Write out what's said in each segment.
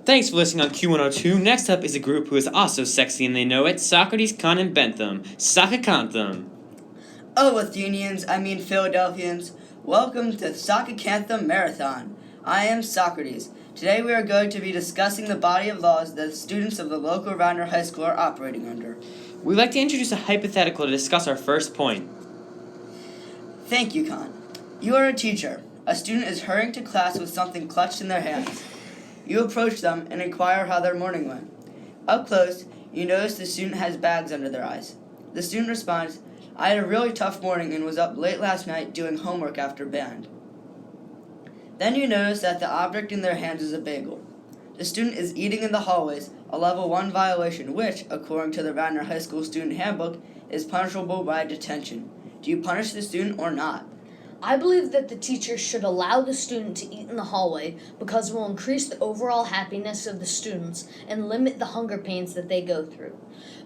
Thanks for listening on Q102. Next up is a group who is also sexy and they know it, Socrates, Khan, and Bentham. Sakakantham. Oh, Athenians, I mean Philadelphians, welcome to Sakacantham Marathon. I am Socrates. Today we are going to be discussing the body of laws that the students of the local Radnor High School are operating under. We'd like to introduce a hypothetical to discuss our first point. Thank you, Khan. You are a teacher. A student is hurrying to class with something clutched in their hands. You approach them and inquire how their morning went. Up close, you notice the student has bags under their eyes. The student responds, I had a really tough morning and was up late last night doing homework after band. Then you notice that the object in their hands is a bagel. The student is eating in the hallways, a level 1 violation which, according to the Radnor High School Student Handbook, is punishable by detention. Do you punish the student or not? I believe that the teacher should allow the student to eat in the hallway because it will increase the overall happiness of the students and limit the hunger pains that they go through.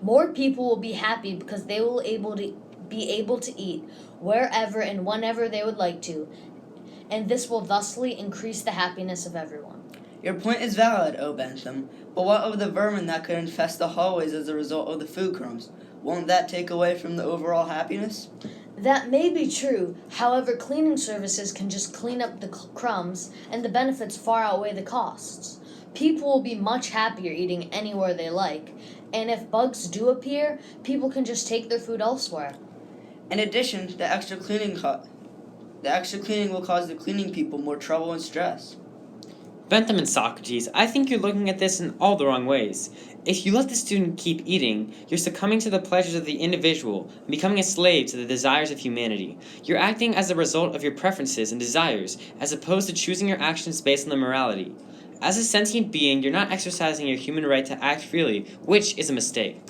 More people will be happy because they will be able to eat wherever and whenever they would like to, and this will thusly increase the happiness of everyone. Your point is valid, O Bentham, but what of the vermin that could infest the hallways as a result of the food crumbs? Won't that take away from the overall happiness? That may be true. However, cleaning services can just clean up the crumbs, and the benefits far outweigh the costs. People will be much happier eating anywhere they like, and if bugs do appear, people can just take their food elsewhere. In addition, the extra cleaning will cause the cleaning people more trouble and stress. Bentham and Socrates, I think you're looking at this in all the wrong ways. If you let the student keep eating, you're succumbing to the pleasures of the individual and becoming a slave to the desires of humanity. You're acting as a result of your preferences and desires, as opposed to choosing your actions based on the morality. As a sentient being, you're not exercising your human right to act freely, which is a mistake.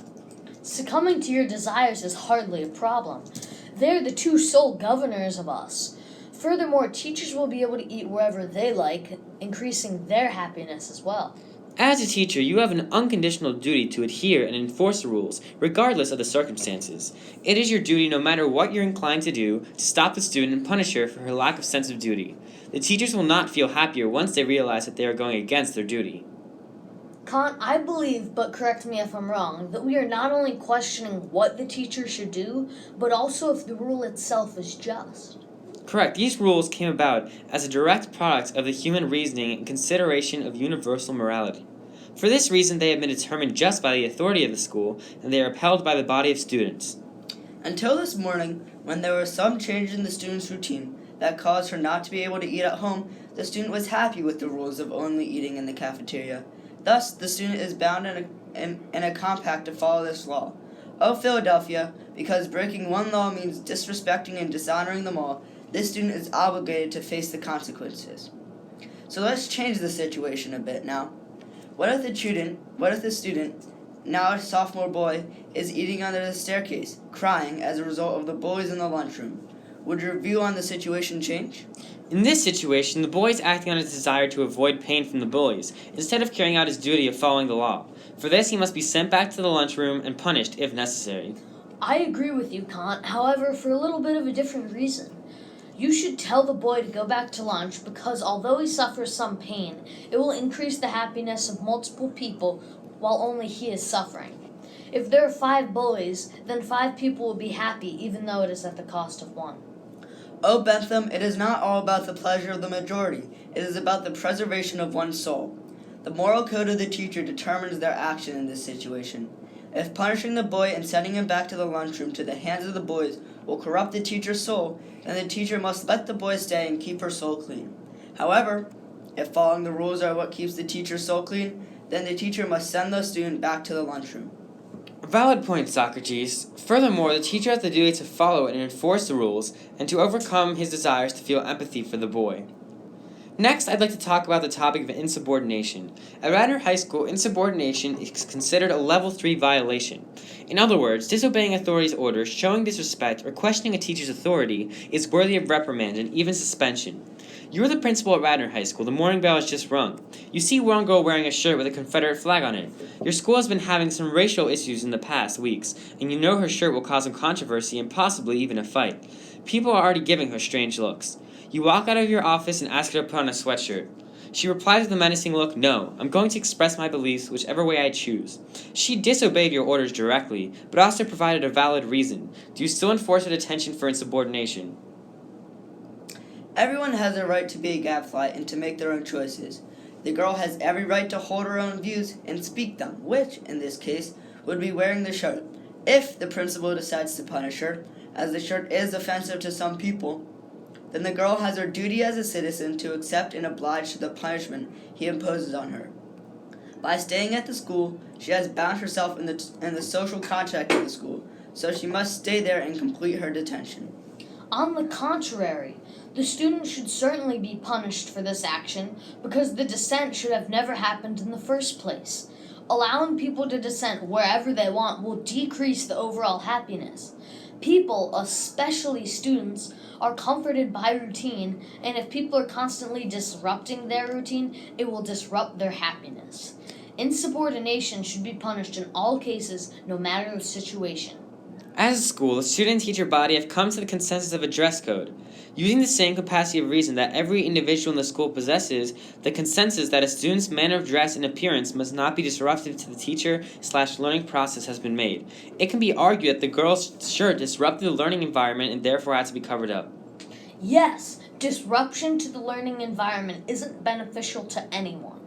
Succumbing to your desires is hardly a problem. They're the two sole governors of us. Furthermore, teachers will be able to eat wherever they like, increasing their happiness as well. As a teacher, you have an unconditional duty to adhere and enforce the rules, regardless of the circumstances. It is your duty, no matter what you're inclined to do, to stop the student and punish her for her lack of sense of duty. The teachers will not feel happier once they realize that they are going against their duty. Kant, I believe, but correct me if I'm wrong, that we are not only questioning what the teacher should do, but also if the rule itself is just. Correct. These rules came about as a direct product of the human reasoning and consideration of universal morality. For this reason, they have been determined just by the authority of the school, and they are upheld by the body of students. Until this morning, when there was some change in the student's routine that caused her not to be able to eat at home, the student was happy with the rules of only eating in the cafeteria. Thus, the student is bound in a compact to follow this law. O Philadelphia, because breaking one law means disrespecting and dishonoring them all, this student is obligated to face the consequences. So let's change the situation a bit now. What if the student, now a sophomore boy, is eating under the staircase, crying as a result of the bullies in the lunchroom? Would your view on the situation change? In this situation, the boy is acting on his desire to avoid pain from the bullies, instead of carrying out his duty of following the law. For this, he must be sent back to the lunchroom and punished if necessary. I agree with you, Kant, however, for a little bit of a different reason. You should tell the boy to go back to lunch because although he suffers some pain, it will increase the happiness of multiple people while only he is suffering. If there are 5 bullies, then 5 people will be happy even though it is at the cost of 1. O Bentham, it is not all about the pleasure of the majority. It is about the preservation of one's soul. The moral code of the teacher determines their action in this situation. If punishing the boy and sending him back to the lunchroom to the hands of the boys will corrupt the teacher's soul, then the teacher must let the boy stay and keep her soul clean. However, if following the rules are what keeps the teacher's soul clean, then the teacher must send the student back to the lunchroom. Valid point, Socrates. Furthermore, the teacher has the duty to follow and enforce the rules, and to overcome his desires to feel empathy for the boy. Next, I'd like to talk about the topic of insubordination. At Radnor High School, insubordination is considered a Level 3 violation. In other words, disobeying authority's orders, showing disrespect, or questioning a teacher's authority is worthy of reprimand and even suspension. You're the principal at Radnor High School. The morning bell has just rung. You see one girl wearing a shirt with a Confederate flag on it. Your school has been having some racial issues in the past weeks, and you know her shirt will cause some controversy and possibly even a fight. People are already giving her strange looks. You walk out of your office and ask her to put on a sweatshirt. She replies with a menacing look, "No, I'm going to express my beliefs whichever way I choose." She disobeyed your orders directly, but also provided a valid reason. Do you still enforce her detention for insubordination? Everyone has a right to be a gadfly and to make their own choices. The girl has every right to hold her own views and speak them, which, in this case, would be wearing the shirt. If the principal decides to punish her, as the shirt is offensive to some people, then the girl has her duty as a citizen to accept and oblige to the punishment he imposes on her. By staying at the school, she has bound herself in the social contract of the school, so she must stay there and complete her detention. On the contrary, the student should certainly be punished for this action because the dissent should have never happened in the first place. Allowing people to dissent wherever they want will decrease the overall happiness. People, especially students, are comforted by routine, and if people are constantly disrupting their routine, it will disrupt their happiness. Insubordination should be punished in all cases, no matter the situation. As a school, the student and teacher body have come to the consensus of a dress code. Using the same capacity of reason that every individual in the school possesses, the consensus that a student's manner of dress and appearance must not be disruptive to the teacher/learning process has been made. It can be argued that the girl's shirt disrupted the learning environment and therefore had to be covered up. Yes, disruption to the learning environment isn't beneficial to anyone.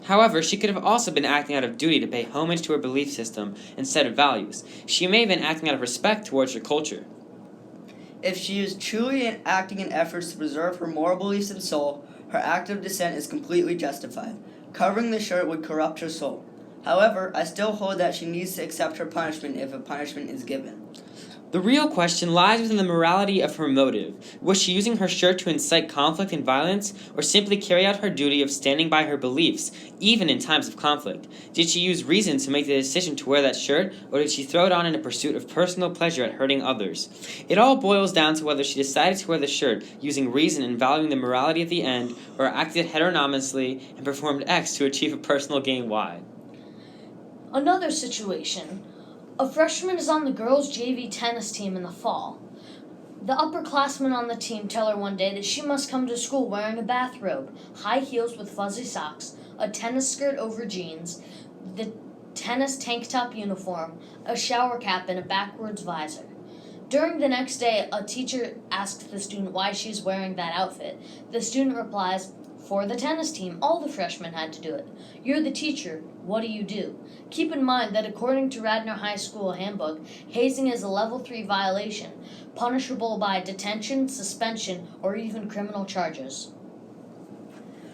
However, she could have also been acting out of duty to pay homage to her belief system instead of values. She may have been acting out of respect towards her culture. If she is truly acting in efforts to preserve her moral beliefs and soul, her act of dissent is completely justified. Covering the shirt would corrupt her soul. However, I still hold that she needs to accept her punishment if a punishment is given. The real question lies within the morality of her motive. Was she using her shirt to incite conflict and violence, or simply carry out her duty of standing by her beliefs, even in times of conflict? Did she use reason to make the decision to wear that shirt, or did she throw it on in a pursuit of personal pleasure at hurting others? It all boils down to whether she decided to wear the shirt using reason and valuing the morality at the end, or acted heteronomously and performed X to achieve a personal gain Y. Another situation. A freshman is on the girls' JV tennis team in the fall. The upperclassmen on the team tell her one day that she must come to school wearing a bathrobe, high heels with fuzzy socks, a tennis skirt over jeans, the tennis tank top uniform, a shower cap, and a backwards visor. During the next day, a teacher asks the student why she's wearing that outfit. The student replies, "For the tennis team, all the freshmen had to do it. You're the teacher. What do you do?" Keep in mind that according to Radnor High School handbook, hazing is a level 3 violation, punishable by detention, suspension, or even criminal charges.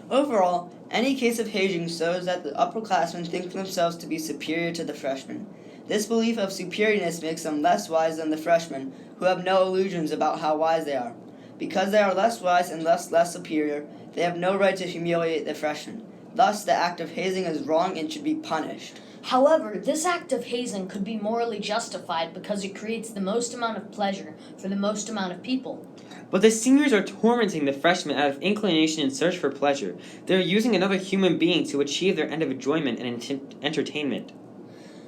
Overall, any case of hazing shows that the upperclassmen think themselves to be superior to the freshmen. This belief of superiorness makes them less wise than the freshmen, who have no illusions about how wise they are. Because they are less wise and less superior, they have no right to humiliate the freshmen. Thus, the act of hazing is wrong and should be punished. However, this act of hazing could be morally justified because it creates the most amount of pleasure for the most amount of people. But the seniors are tormenting the freshmen out of inclination and search for pleasure. They are using another human being to achieve their end of enjoyment and entertainment.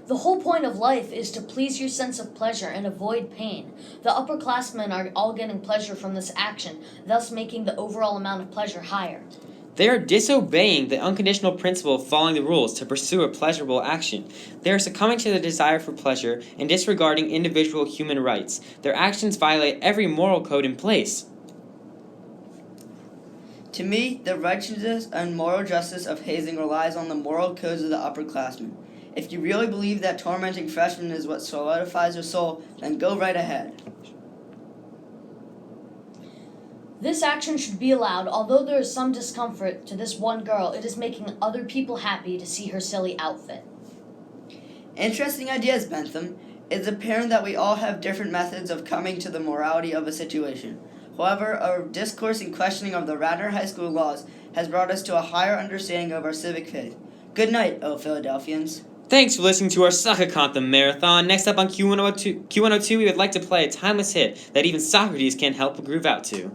The whole point of life is to please your sense of pleasure and avoid pain. The upperclassmen are all getting pleasure from this action, thus making the overall amount of pleasure higher. They are disobeying the unconditional principle of following the rules to pursue a pleasurable action. They are succumbing to the desire for pleasure and disregarding individual human rights. Their actions violate every moral code in place. To me, the righteousness and moral justice of hazing relies on the moral codes of the upperclassmen. If you really believe that tormenting freshmen is what solidifies your soul, then go right ahead. This action should be allowed, although there is some discomfort to this one girl. It is making other people happy to see her silly outfit. Interesting ideas, Bentham. It's apparent that we all have different methods of coming to the morality of a situation. However, our discourse and questioning of the Radnor High School laws has brought us to a higher understanding of our civic faith. Good night, O Philadelphians. Thanks for listening to our Soccer Marathon. Next up on Q102, we would like to play a timeless hit that even Socrates can't help but groove out to.